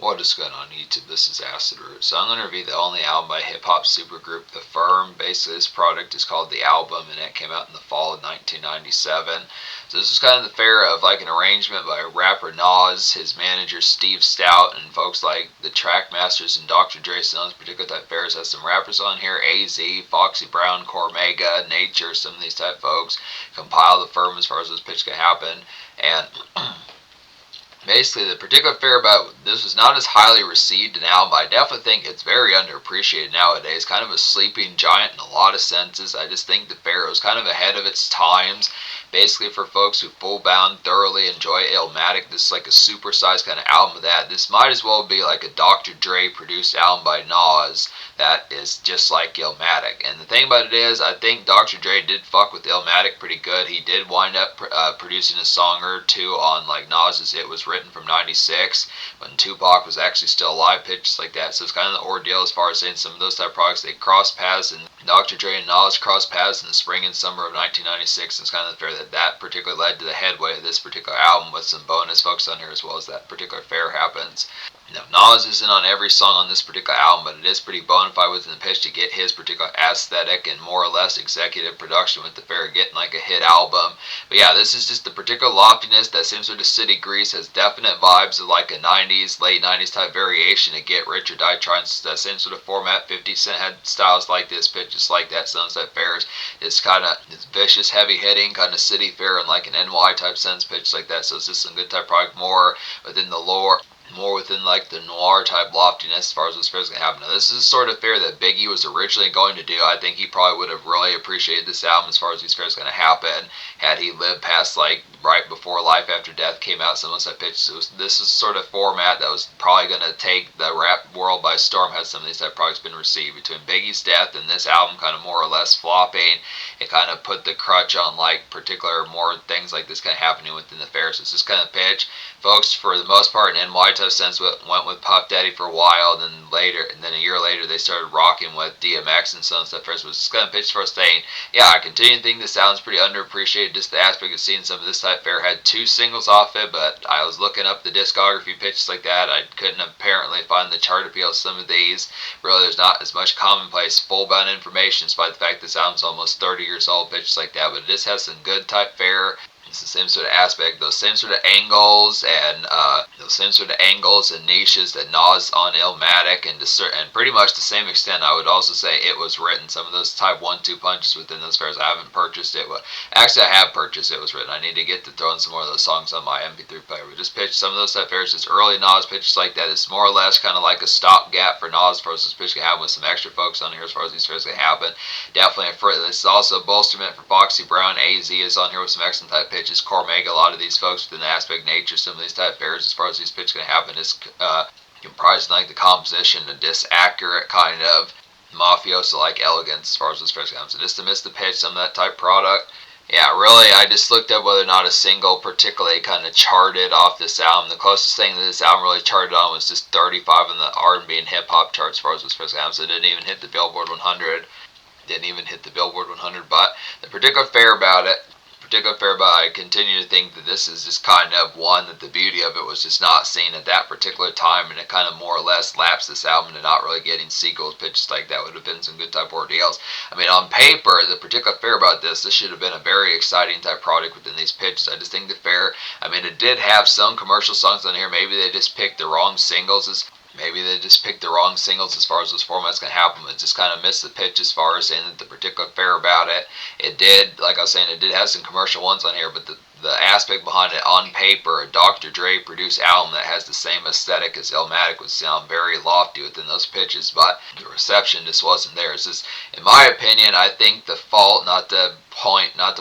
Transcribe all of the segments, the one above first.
What is going on YouTube? This is Acid Root. So I'm going to review the only album by hip-hop supergroup The Firm. Basically, this product is called The Album, and it came out in the fall of 1997. So this is kind of the fare of like an arrangement by rapper Nas, his manager Steve Stout, and folks like the Trackmasters and Dr. Dre. So those particular type fares has some rappers on here: AZ, Foxy Brown, Cormega, Nature, some of these type folks. Compile The Firm as far as this pitch can happen. And basically, the particular fare about this was not as highly received an album, but I definitely think it's very underappreciated nowadays. Kind of a sleeping giant in a lot of senses. I just think the fare was kind of ahead of its times. Basically, for folks who full-bound thoroughly enjoy Illmatic, this is like a supersized kind of album of that. This might as well be like a Dr. Dre-produced album by Nas that is just like Illmatic. And the thing about it is, I think Dr. Dre did fuck with Illmatic pretty good. He did wind up producing a song or two on like Nas's It Was Written from '96 when Tupac was actually still alive, pitches like that. So it's kind of the ordeal as far as saying some of those type of products. They cross paths, and Dr. Dre and Nas crossed paths in the spring and summer of 1996. And it's kind of the fair that particularly led to the headway of this particular album, with some bonus folks on here as well as that particular fair happens. Now, Nas isn't on every song on this particular album, but it is pretty bona fide within the pitch to get his particular aesthetic and more or less executive production with the fair getting like a hit album. But yeah, this is just the particular loftiness that Same Sort of City Grease has definite vibes of like a 90s, late 90s type variation to Get Rich or Die Trying. That same sort of format. 50 Cent had styles like this, pitches like that. Sunset Fairs is kind of vicious, heavy hitting, kind of city fair in like an NY type sense, pitch like that. So it's just some good type product, more within the lore, more within like the noir type loftiness as far as this fair is going to happen. Now, this is the sort of fair that Biggie was originally going to do. I think he probably would have really appreciated this album as far as these fairs going to happen had he lived past like right before Life After Death came out. Some of those pitches. This is sort of format that was probably going to take the rap world by storm had some of these type products been received. Between Biggie's death and this album kind of more or less flopping, it kind of put the crutch on like particular more things like this kind of happening within the fair. So it's this kind of pitch. Folks, for the most part, in NY type sense, went with Puff Daddy for a while, and then a year later they started rocking with DMX and some stuff. First was just kind of pitch for us saying, yeah, I continue to think this sounds pretty underappreciated. Just the aspect of seeing some of this type fair had 2 singles off it, but I was looking up the discography pitches like that. I couldn't apparently find the chart appeal of some of these. Really, there's not as much commonplace full-bound information, despite the fact this album's almost 30 years old, pitches like that. But it just has some good type fair. It's the same sort of aspect, those same sort of angles and niches that Nas on Illmatic, and pretty much the same extent. I would also say It Was Written. Some of those type 1-2 punches within those fairs. I haven't purchased it, but actually I have purchased It Was Written. I need to get to throwing some more of those songs on my MP3 player. But just pitch some of those type fairs. Just early Nas pitches like that. It's more or less kind of like a stopgap for Nas for this pitch can happen with some extra folks on here as far as these fairs can happen. Definitely this is also a bolsterment for Foxy Brown. AZ is on here with some excellent type pitches. Cormega, a lot of these folks within the aspect nature, some of these type fairs as far as these pitches can happen is comprised like the composition, a disaccurate kind of mafioso like elegance as far as this fairs can happen. So just to miss the pitch, some of that type product. Yeah, really, I just looked up whether or not a single particularly kind of charted off this album. The closest thing that this album really charted on was just 35 in the R&B and hip hop charts as far as this fairs can happen. So it didn't even hit the Billboard 100. But the particular fair about it, I continue to think that this is just kind of one that the beauty of it was just not seen at that particular time, and it kind of more or less lapsed this album to not really getting sequels, pitches like that would have been some good type ordeals. I mean, on paper, the particular fair about this should have been a very exciting type product within these pitches. I just think the fair, I mean, it did have some commercial songs on here. Maybe they just picked the wrong singles as far as those formats can happen. It just kind of missed the pitch as far as saying that the particular fair about it. It did, like I was saying, it did have some commercial ones on here, but the aspect behind it on paper, a Dr. Dre produced album that has the same aesthetic as Illmatic would sound very lofty within those pitches, but the reception just wasn't there. It's just, in my opinion, I think the fault, not to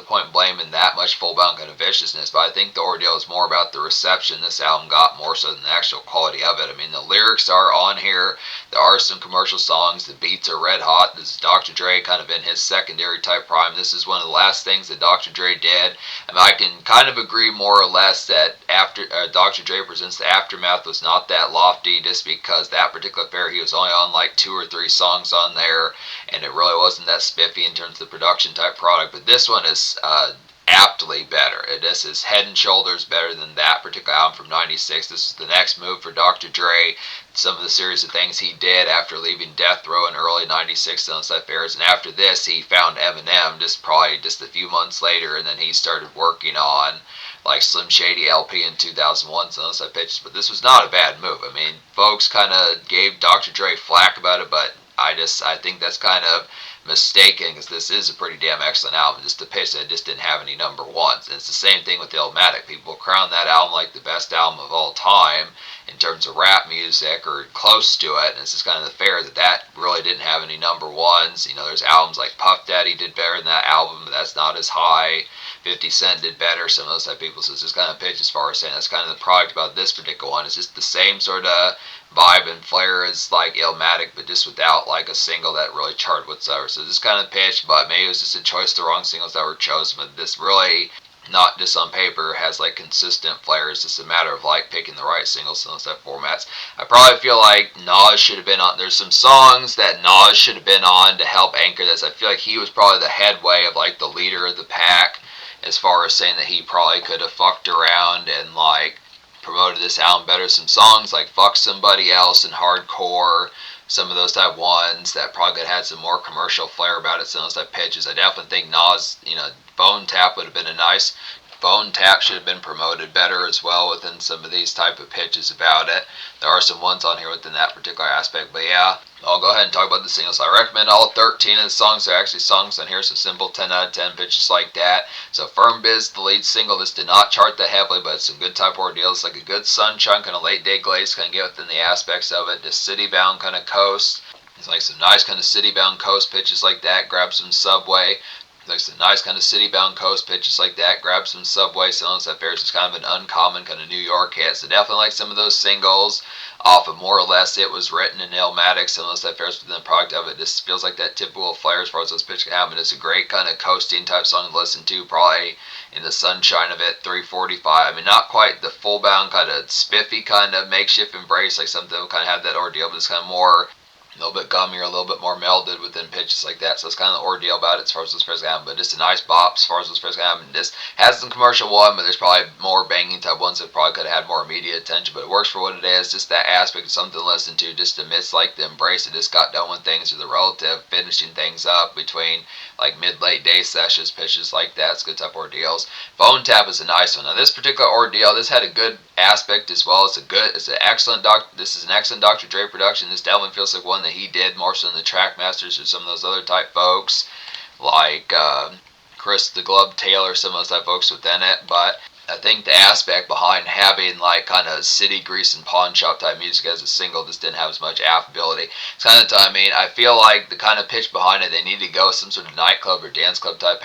point blaming that much full-bound kind of viciousness, but I think the ordeal is more about the reception this album got more so than the actual quality of it. I mean, the lyrics are on here, there are some commercial songs, the beats are red hot. This is Dr. Dre kind of in his secondary type prime. This is one of the last things that Dr. Dre did. I mean, I can kind of agree more or less that after Dr. Dre Presents the Aftermath was not that lofty, just because that particular fair he was only on like 2 or 3 songs on there, and it really wasn't that spiffy in terms of the production type product. But this one is aptly better. This is head and shoulders better than that particular album from '96. This is the next move for Dr. Dre. Some of the series of things he did after leaving Death Row in early '96 and stuff airs, and after this he found Eminem probably just a few months later, and then he started working on like Slim Shady LP in 2001, so those type pitches. But this was not a bad move. I mean, folks kind of gave Dr. Dre flack about it, but I think that's kind of mistaken, because this is a pretty damn excellent album. Just the pitch that it just didn't have any number ones. And it's the same thing with Illmatic. People crown that album like the best album of all time in terms of rap music or close to it, and it's just kind of the fair that that really didn't have any number ones. You know, there's albums like Puff Daddy did better than that album, but that's not as high. 50 Cent did better, some of those type of people. So it's just kind of pitch as far as saying that's kind of the product about this particular one. It's just the same sort of vibe and flair as like Illmatic, but just without like a single that really charted whatsoever. So this kind of pitch, but maybe it was just a choice of the wrong singles that were chosen. But this really, not just on paper, has like consistent flair. It's just a matter of like picking the right singles in those type of formats. I probably feel like Nas should have been on. There's some songs that Nas should have been on to help anchor this. I feel like he was probably the headway of like the leader of the pack, as far as saying that he probably could have fucked around and like promoted this album better. Some songs like Fuck Somebody Else and Hardcore, some of those type ones that probably could have had some more commercial flair about it, some of those type pitches. I definitely think Nas, Bone Tap would have been a nice. Bone Tap should have been promoted better as well within some of these type of pitches about it. There are some ones on here within that particular aspect, but yeah, I'll go ahead and talk about the singles. I recommend all 13 of the songs. They're actually songs on here, so simple 10 out of 10 pitches like that. So Firm Biz, the lead single, this did not chart that heavily, but it's some good type ordeal. It's like a good sunshine, kind of late day glaze, kind of get within the aspects of it. Just city bound kind of coast. It's like some nice kind of city bound coast pitches like that. Grab some Subway. Like some nice kind of city-bound coast pitches like that. Grab some Subway, selling stuff there. It's kind of an uncommon kind of New York hit. So definitely like some of those singles off of More or Less It Was Written in Illmatic. Some of those stuff there's within the product of it. Just feels like that typical flair as far as those pitches can happen. It's a great kind of coasting type song to listen to, probably in the sunshine of it. 345. I mean, not quite the full-bound kind of spiffy kind of makeshift embrace, like something that would kind of have that ordeal, but it's kind of more a little bit gummier, a little bit more melded within pitches like that. So it's kind of the ordeal about it as far as those first album. But just a nice bop as far as those first album. This has some commercial one, but there's probably more banging type ones that probably could have had more immediate attention. But it works for what it is. Just that aspect of something to listen to, just amidst like the embrace that just got done with things, or the relative finishing things up between like mid-late day sessions, pitches like that. It's good type ordeals. Bone Tap is a nice one. Now this particular ordeal, this had a good aspect as well. This is an excellent Dr. Dre production. This definitely feels like one that he did more so than the Trackmasters or some of those other type folks, like Chris the Glove Taylor, some of those type folks within it. But I think the aspect behind having like kind of city grease and pawn shop type music as a single just didn't have as much affability. It's kind of, I mean, I feel like the kind of pitch behind it, they need to go with some sort of nightclub or dance club type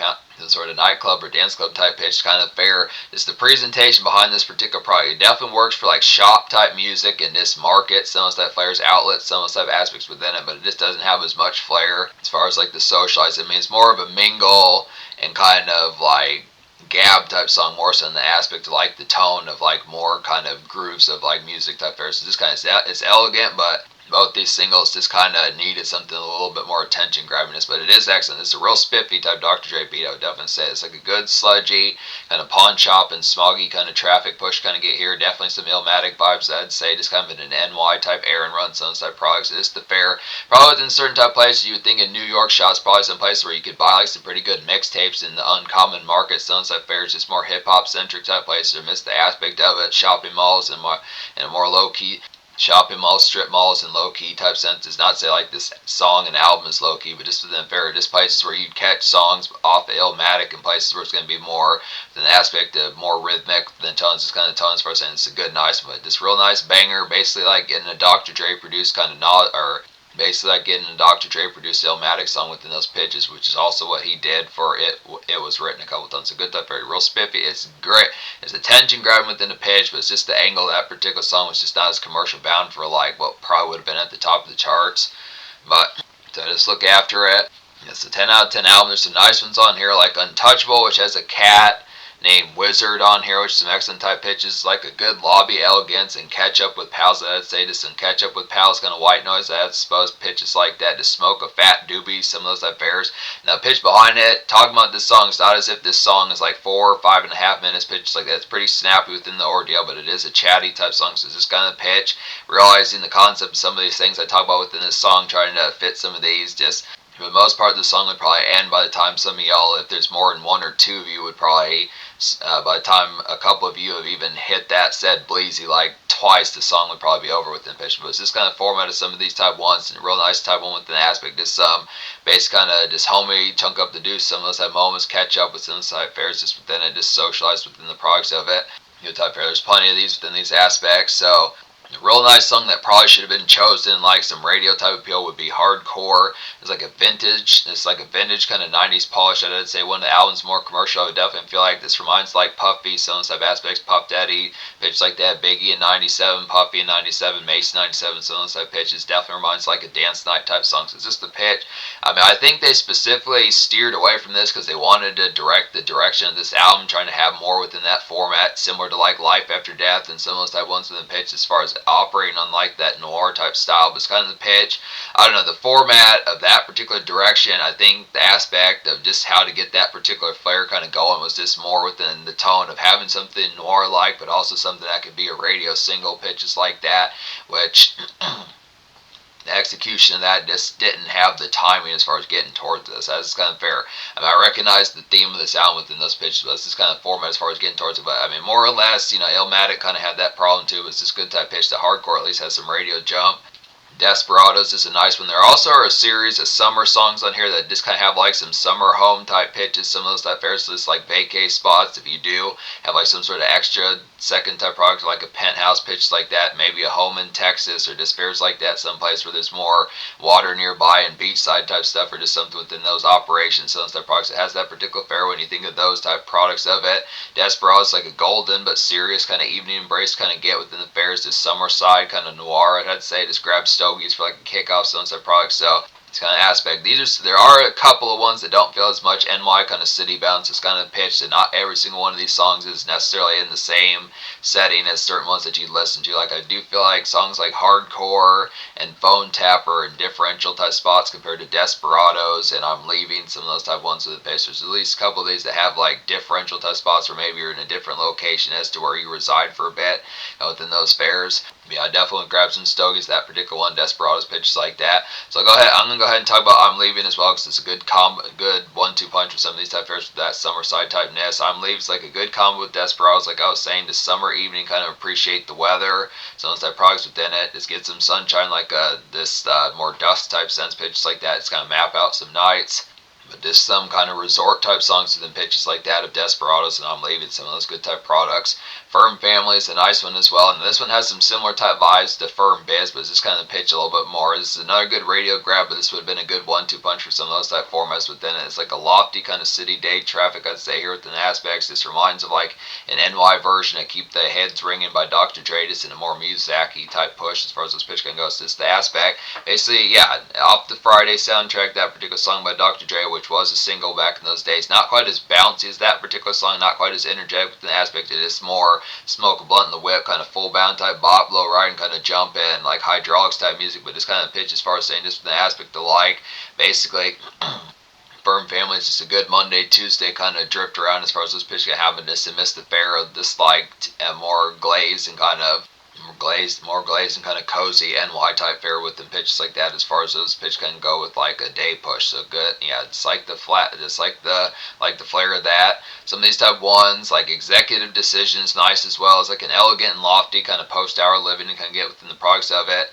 pitch, kind of fair. Just the presentation behind this particular product, it definitely works for like shop type music in this market. Some of that flair's outlets, some of type aspects within it, but it just doesn't have as much flair as far as like the socialize. I mean, it's more of a mingle and kind of like gab type song, more so in the aspect of like the tone of like more kind of grooves of like music type fairs. So this kind of, it's elegant, but both these singles just kind of needed something a little bit more attention grabbing, but it is excellent. It's a real spiffy type Dr. Dre beat, I would definitely say. It's like a good sludgy kind of pawn shop and smoggy kind of traffic push kind of get here. Definitely some Illmatic vibes, I'd say, just kind of in an NY type air and run, some type products. It's the fair. Probably within certain type places, you would think in New York shots, probably some places where you could buy like some pretty good mixtapes in the uncommon market. Some type fairs, just more hip hop centric type places, or miss the aspect of it. Shopping malls and more low key. Shopping malls, strip malls, and low-key type senses. Not to say like this song and album is low-key, but just within fair, just places where you'd catch songs off of Illmatic, and places where it's going to be more than the aspect of more rhythmic than tones. It's kind of tones for us, and it's a good, nice one. Just real nice banger, basically like getting a Dr. Dre produced kind of basically like getting a Dr. Dre produced Illmatic song within those pitches, which is also what he did for it. It was written a couple times. So good stuff, very real spiffy. It's great. It's attention grabbing within the pitch, but it's just the angle of that particular song was just not as commercial bound for like what probably would have been at the top of the charts. But to just look after it, it's a 10 out of 10 album. There's some nice ones on here like Untouchable, which has a cat named Wizard on here, which is some excellent type pitches, like a good lobby elegance and catch up with pals. I'd say just some catch up with pals kind of white noise. I suppose pitches like that to smoke a fat doobie, some of those type pairs. Now pitch behind it, talking about this song, it's not as if this song is like 4 or 5.5 minutes pitches like that. It's pretty snappy within the ordeal, but it is a chatty type song, so it's just kind of pitch, realizing the concept of some of these things I talk about within this song, trying to fit some of these. Just for the most part, the song would probably end by the time some of y'all, if there's more than one or two of you, would probably, by the time a couple of you have even hit that said bleezy like twice, the song would probably be over within pitch. But it's this kind of format of some of these type ones, and a real nice type one with an aspect. Just base kind of just homie, chunk up the deuce, some of those type moments, catch up with some type fairs just within it, just socialize within the products of it. Type fair. There's plenty of these within these aspects, so a real nice song that probably should have been chosen like some radio type appeal would be Hardcore. It's like a vintage kind of 90s polish. I'd say one of the albums more commercial. I would definitely feel like this reminds like Puffy, some type aspects, Puff Daddy, pitch like that, Biggie in 97, Puffy in 97, Mace 97, some of those type pitches. Definitely reminds like a dance night type song. So it's just the pitch. I mean, I think they specifically steered away from this because they wanted to direct the direction of this album, trying to have more within that format, similar to like Life After Death and some of those type ones within the pitch as far as operating on like that noir type style. But it's kind of the pitch, I don't know, the format of that particular direction. I think the aspect of just how to get that particular flair kind of going was just more within the tone of having something noir-like, but also something that could be a radio single, pitches like that, which the execution of that just didn't have the timing as far as getting towards this. That's kind of fair. I mean, I recognize the theme of this album within those pitches, but it's this kind of format as far as getting towards it. But I mean, more or less, Illmatic kind of had that problem too. But it's this good type pitch. The Hardcore at least has some radio jump. Desperados is a nice one. There also are a series of summer songs on here that just kind of have like some summer home type pitches, some of those type fairs, just like vacay spots. If you do have like some sort of extra second type product, like a penthouse pitch like that, maybe a home in Texas, or just fairs like that, someplace where there's more water nearby and beachside type stuff, or just something within those operations, so those type products. It has that particular fair when you think of those type products of it. Desperados like a golden but serious kind of evening embrace kind of get within the fairs, this summer side kind of noir, I'd say. Just grab stogies for like a kickoff, so those type products. So it's kind of aspect. There are a couple of ones that don't feel as much NY kind of city bounce. It's kind of pitched, and not every single one of these songs is necessarily in the same setting as certain ones that you listen to. Like I do feel like songs like Hardcore and Phone Tapper and differential type spots compared to Desperados and I'm Leaving, some of those type ones with the pitch. There's at least a couple of these that have like differential type spots where maybe you're in a different location as to where you reside for a bit within those fairs. Yeah, I definitely grab some stogies, that particular one, Desperados pitches like that. So I'm gonna go ahead and talk about I'm Leaving as well, because it's a good good 1-2 punch with some of these type fairs with that summer side typeness. I'm Leaving is like a good combo with Desperados, like I was saying, the summer evening, kind of appreciate the weather, some of those type products within it. Just get some sunshine, like this more dust type sense pitches like that. It's kind of map out some nights. But just some kind of resort type songs within pitches like that of Desperados and I'm Leaving, some of those good type products. Firm Family is a nice one as well, and this one has some similar type vibes to Firm Biz, but it's just kind of pitch a little bit more. This is another good radio grab, but this would have been a good 1-2 punch for some of those type formats within it. It's like a lofty kind of city day traffic, I'd say, here within the aspects. This reminds of like an NY version of Keep the Heads Ringing by Dr. Dre, just in a more Muzaki type push as far as this pitch can go. So this is the aspect. Basically, yeah, off the Friday soundtrack, that particular song by Dr. Dre, which was a single back in those days. Not quite as bouncy as that particular song, not quite as energetic within the aspect. It is more smoke a blunt in the whip, kind of full bound type bop, low riding, kind of jump in, like hydraulics type music, but just kind of pitch as far as saying just from the aspect of like, basically, Firm Family is just a good Monday, Tuesday kind of drift around as far as those pitches can happen, just to miss the fair of this like more glazed and kind of more glazed and kind of cozy NY type fare with the pitches like that, as far as those pitch can go with like a day push. So good, yeah, it's like the flat, just like the flair of that. Some of these type ones, like Executive Decisions, nice as well, as like an elegant and lofty kind of post-hour living and kind of get within the products of it.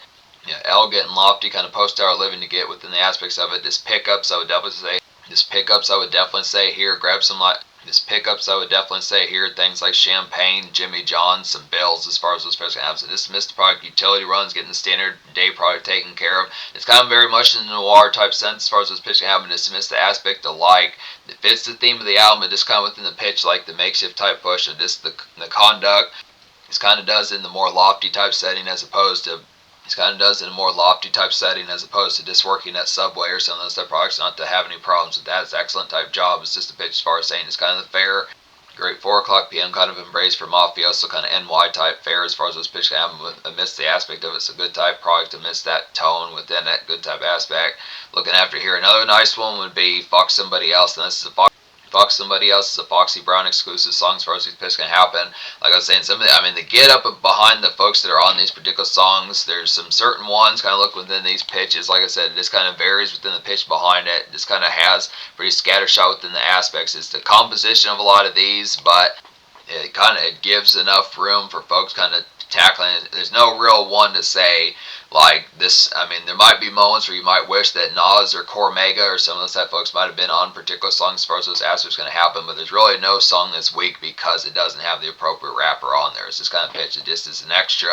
Yeah, elegant and lofty kind of post-hour living to get within the aspects of it. Just pickups, I would definitely say here, grab some like Just pickups, I would definitely say here, things like Champagne, Jimmy John's, some Bills as far as those pairs can have. So this missed product utility runs, getting the standard day product taken care of. It's kind of very much in the noir type sense as far as those pitch can have, but just miss the aspect of like, it fits the theme of the album, but just kind of within the pitch, like the makeshift type push, or just the conduct. This kind of does in the more lofty type setting as opposed to just working at Subway or some of those type products. Not to have any problems with that. It's an excellent type job. It's just a pitch as far as saying it's kind of the fair. Great 4 o'clock p.m. kind of embrace for mafioso kind of NY type fare as far as those pitch can happen amidst the aspect of it. It's a good type product amidst that tone within that good type aspect. Looking after here, another nice one would be Fuck Somebody Else, and this is a Fuck Somebody Else is a Foxy Brown exclusive song as far as these picks can happen. Like I was saying, the get up behind the folks that are on these particular songs, there's some certain ones kind of look within these pitches. Like I said, this kind of varies within the pitch behind it. This kind of has pretty scattershot within the aspects. It's the composition of a lot of these, but it gives enough room for folks kind of tackling it. There's no real one to say like this. There might be moments where you might wish that Nas or Cormega or some of those type folks might have been on particular songs as far as those aspects going to happen, but there's really no song that's weak because it doesn't have the appropriate rapper on there. It's just kind of pitch. It just is an extra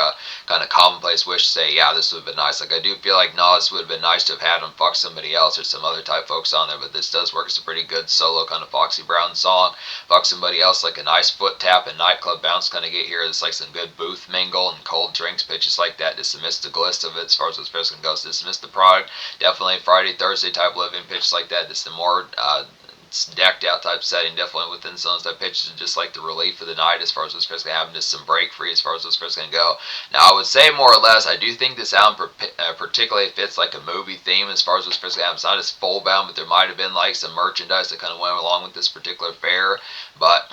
kind of commonplace wish to say, yeah, this would have been nice. Like I do feel like Nas would have been nice to have had him Fuck Somebody Else or some other type folks on there, but this does work as a pretty good solo kind of Foxy Brown song. Fuck Somebody Else, like a nice foot tap and nightclub bounce kind of get here. It's like some good booth mingle and cold drinks pitches like that. Dismiss the glist of it as far as this person goes. Dismiss the product. Definitely Friday, Thursday type living pitches like that. Just the more decked out type setting, definitely within some of those type pitches, just like the relief of the night as far as this person can happen. Just some break free as far as this person can go. Now I would say more or less, I do think this album particularly fits like a movie theme as far as this person can happen. It's not as full bound, but there might have been like some merchandise that kind of went along with this particular fair, but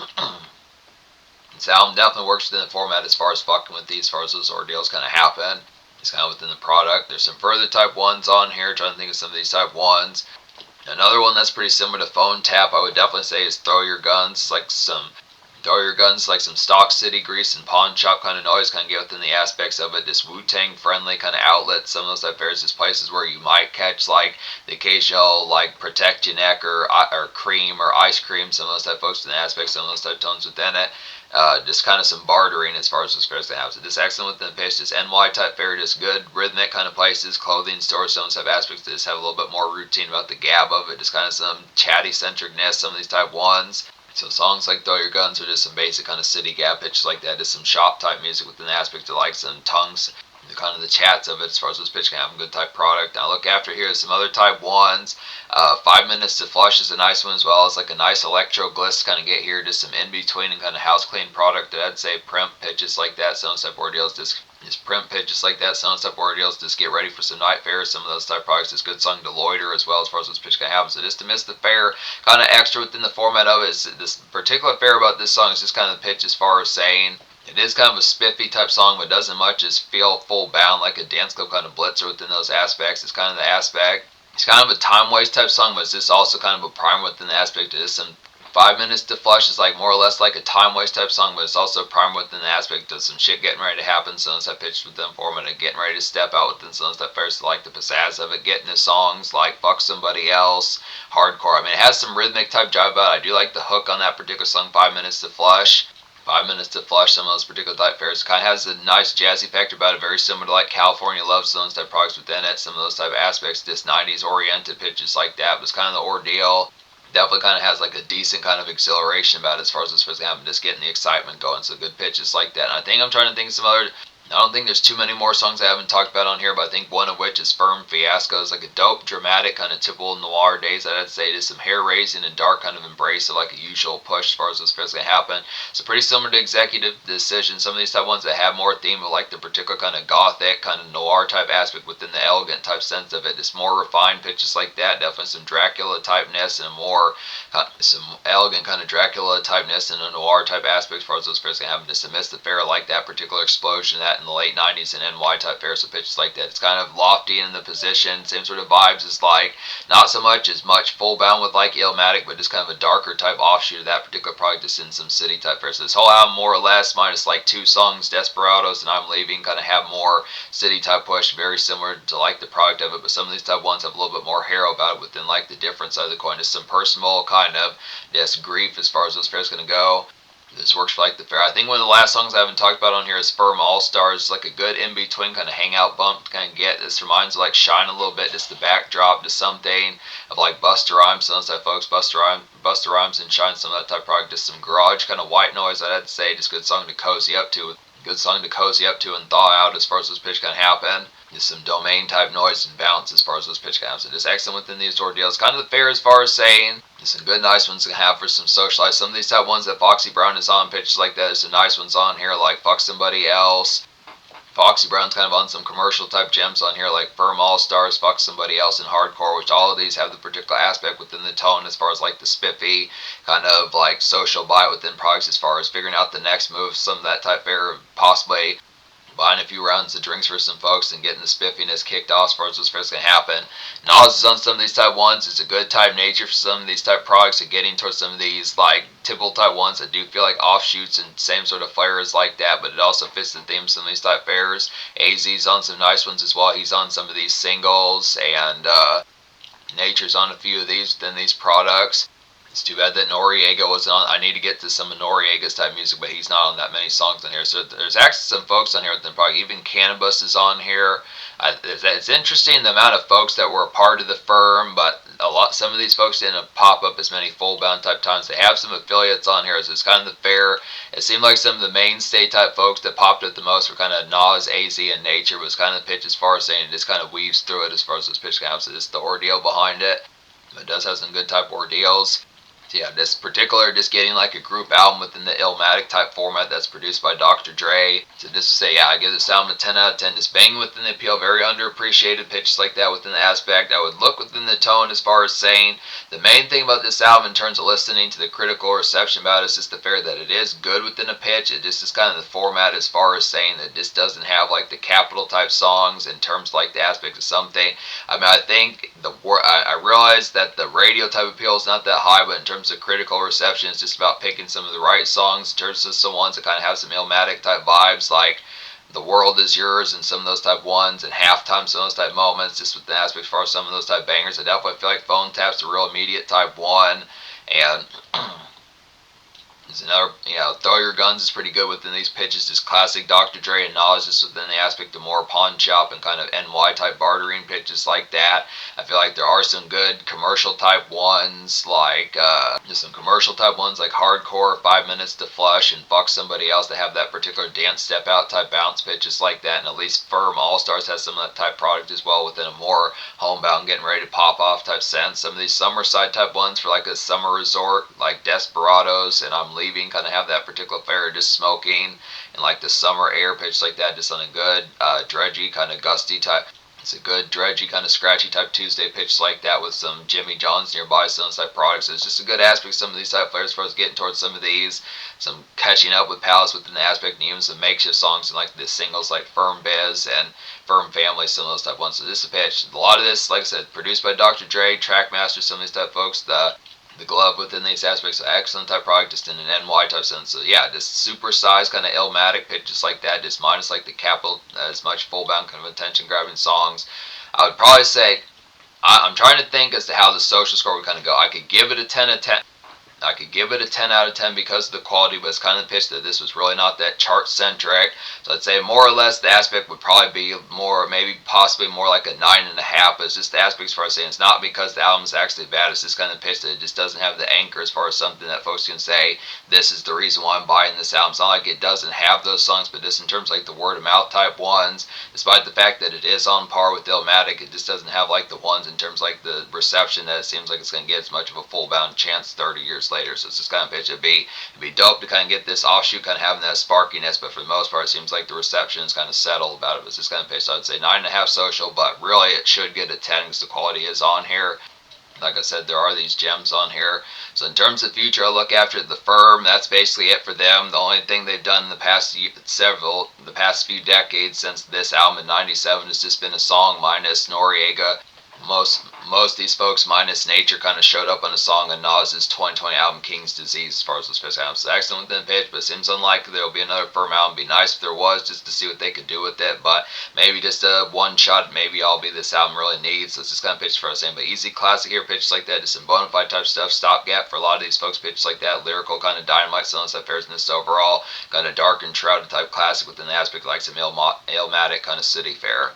this album definitely works within the format as far as fucking with these, as far as those ordeals kind of happen. It's kind of within the product. There's some further type ones on here, trying to think of some of these type ones. Another one that's pretty similar to Phone Tap, I would definitely say, is Throw Your Guns, like some Stock City grease and pawn shop kind of noise, kind of get within the aspects of it. This Wu-Tang friendly kind of outlet, some of those type fairs, just places where you might catch like the occasional like Protect Your Neck or cream or ice cream, some of those type folks in the aspects, some of those type tones within it. Just kind of some bartering as far as those fairs they have. So this excellent within the pitch, this NY type fair, just good rhythmic kind of places, clothing stores, some type aspects that just have a little bit more routine about the gab of it, just kind of some chatty centricness, some of these type ones. So songs like Throw Your Guns are just some basic kind of city gap pitches like that. Just some shop type music within the aspect of like some tongues, kind of the chats of it as far as this pitch can have a good type product. Now look after here some other type ones. 5 Minutes to Flush is a nice one as well. It's like a nice electro gliss kind of get here. Just some in between and kind of house clean product that I'd say primp pitches like that. Some type ordeals just primp pitches like that. Some type ordeals just get ready for some night fairs. Some of those type products. It's good song to loiter as well as far as this pitch can happen. So just to miss the fair, kind of extra within the format of it. This particular fair about this song is just kind of the pitch as far as saying. It is kind of a spiffy type song, but doesn't much as feel full bound like a dance club kind of blitzer within those aspects. It's kind of the aspect. It's kind of a time waste type song, but it's just also kind of a primer within the aspect of this. Some 5 Minutes to Flush is like more or less like a time waste type song, but it's also a primer within the aspect of some shit getting ready to happen. Some that pitched within format and getting ready to step out within some that first like the pizzazz of it, getting the songs like Fuck Somebody Else, Hardcore. It has some rhythmic type jive about it. I do like the hook on that particular song, 5 Minutes to Flush. 5 Minutes to Flush, some of those particular type fairs. Kind of has a nice jazzy factor about it, very similar to like California Love Stones type products within it. Some of those type of aspects, just 90s oriented pitches like that. But it's kind of the ordeal. Definitely kind of has like a decent kind of exhilaration about it as far as this first happen, just getting the excitement going. So good pitches like that. And I think I'm trying to think of some other. I don't think there's too many more songs I haven't talked about on here, but I think one of which is Firm Fiasco. It's like a dope, dramatic, kind of typical noir days, I'd say. Just some hair-raising and dark kind of embrace of like a usual push as far as this first going to happen. So pretty similar to Executive Decision. Some of these type ones that have more theme of like the particular kind of gothic, kind of noir type aspect within the elegant type sense of it. Just more refined pitches like that. Definitely some Dracula typeness and more some elegant kind of Dracula typeness and a noir type aspect as far as those fairs can happen. Just to miss the fair like that particular explosion that in the late 90s and NY type fairs with pitches like that. It's kind of lofty in the position, same sort of vibes as like not so much as much full bound with like Illmatic, but just kind of a darker type offshoot of that particular product just in some city type fairs. So this whole album more or less minus like 2 songs, Desperados and I'm Leaving, kind of have more city type push, very similar to like the product of it, but some of these type ones have a little bit more hero about it within like the different side of the coin. Just some personal kind of grief as far as those fairs going to go. This works for like the fair. I think one of the last songs I haven't talked about on here is Firm All Stars. Like a good in-between kind of hangout bump to kind of get. This reminds me of like Shine a little bit, just the backdrop to something of like Busta Rhymes. Some of those type folks, Busta Rhymes and Shine, some of that type of product. Just some garage kind of white noise, I'd say. Just good song to cozy up to with good song to cozy up to and thaw out as far as those pitch can happen. Just some domain type noise and bounce as far as those pitch can happen. So just excellent within these ordeals. Kind of the fair as far as saying. Just some good nice ones to have for some socialize. Some of these type ones that Foxy Brown is on pitches like that. There's some nice ones on here like Fuck Somebody Else. Foxy Brown's kind of on some commercial type gems on here like Firm All Stars, Fuck Somebody Else, and Hardcore, which all of these have the particular aspect within the tone as far as like the spiffy kind of like social bite within products as far as figuring out the next move, some of that type there, possibly buying a few rounds of drinks for some folks and getting the spiffiness kicked off as far as those fairs can happen. Nas is on some of these type ones. It's a good type nature for some of these type products and getting towards some of these like typical type ones that do feel like offshoots and same sort of flavors like that, but it also fits the theme of some of these type fairs. AZ's on some nice ones as well. He's on some of these singles, and Nature's on a few of these within these products. It's too bad that Noriega wasn't on. I need to get to some of Noriega's type music, but he's not on that many songs on here. So there's actually some folks on here within probably even Cannabis is on here. It's interesting the amount of folks that were a part of the firm, but some of these folks didn't pop up as many full bound type times. They have some affiliates on here, so it's kind of the fair. It seemed like some of the mainstay type folks that popped up the most were kind of Nas, AZ, and Nature was kind of the pitch as far as saying it just kind of weaves through it as far as those pitch counts. So it's the ordeal behind it. It does have some good type ordeals. So yeah, this particular, just getting like a group album within the Illmatic type format that's produced by Dr. Dre. So just to say, yeah, I give this album a 10 out of 10. Just banging within the appeal, very underappreciated pitches like that within the aspect. I would look within the tone as far as saying the main thing about this album in terms of listening to the critical reception about it is just the fair that it is good within a pitch. It just is kind of the format as far as saying that this doesn't have like the capital type songs in terms of like the aspect of something. I mean, I think I realize that the radio type appeal is not that high, but in terms of critical reception, it's just about picking some of the right songs in terms of some ones that kind of have some Illmatic type vibes, like The World Is Yours and some of those type ones, and Halftime, some of those type moments, just with the aspect as far as some of those type bangers. I definitely feel like Phone Tap's a real immediate type one, and there's another, Throw Your Guns is pretty good within these pitches, just classic Dr. Dre and Nas, just within the aspect of more pawn shop and kind of NY type bartering pitches like that. I feel like there are some good commercial type ones, like just some commercial type ones like Hardcore, 5 Minutes to Flush, and Fuck Somebody Else that have that particular dance step out type bounce pitches like that, and at least Firm All Stars has some of that type product as well within a more homebound, getting ready to pop off type sense. Some of these summer side type ones for like a summer resort, like Desperados and I'm Leaving, kind of have that particular flavor, just smoking and like the summer air pitch like that, just on a good dredgy kind of gusty type. It's a good dredgy kind of scratchy type Tuesday pitch like that with some Jimmy John's nearby, some type products. It's just a good aspect of some of these type flavors as far as getting towards some of these, some catching up with palates within the aspect, and even some makeshift songs and like the singles like Firm Biz and Firm Family, some of those type ones. So this is a pitch. A lot of this, like I said, produced by Dr. Dre, Trackmaster, some of these type folks. The glove within these aspects, excellent type product, just in an NY type sense. So yeah, just super sized kind of Illmatic pitch, just like that, just minus like the capital, as much full bound kind of attention grabbing songs. I would probably say, I'm trying to think as to how the social score would kind of go. I could give it a 10 out of 10. I could give it a 10 out of 10 because of the quality, but it's kind of the pitch that this was really not that chart centric. So I'd say more or less the aspect would probably be more, maybe possibly more like a 9.5. But it's just the aspect as far as saying it's not because the album's actually bad. It's just kind of pitch that it just doesn't have the anchor as far as something that folks can say, this is the reason why I'm buying this album. It's not like it doesn't have those songs, but just in terms of like the word of mouth type ones, despite the fact that it is on par with Illmatic, it just doesn't have like the ones in terms of like the reception that it seems like it's going to get as much of a full bound chance 30 years later. So it's just kind of pitch. It'd be dope to kind of get this offshoot kind of having that sparkiness, but for the most part it seems like the reception is kind of settled about it. It's just kind of pitch. So I'd say 9.5 social, but really it should get a 10 because the quality is on here. Like I said, there are these gems on here. So in terms of future, I look after the firm. That's basically it for them. The only thing they've done in the past few decades since this album in '97 has just been a song minus Noriega. Most of these folks minus Nature kind of showed up on a song on Nas's 2020 album King's Disease as far as those first albums. So excellent within the pitch, but it seems unlikely there'll be another firm album. It'd be nice if there was, just to see what they could do with it, but maybe just a one shot, maybe all be this album really needs. So it's just kind of pitch for us, but easy classic here, pitches like that, just some bona fide type stuff, stopgap for a lot of these folks, pitches like that, lyrical kind of dynamite, some of that in this overall kind of dark and shrouded type classic within the aspect like some Illmatic kind of city fare.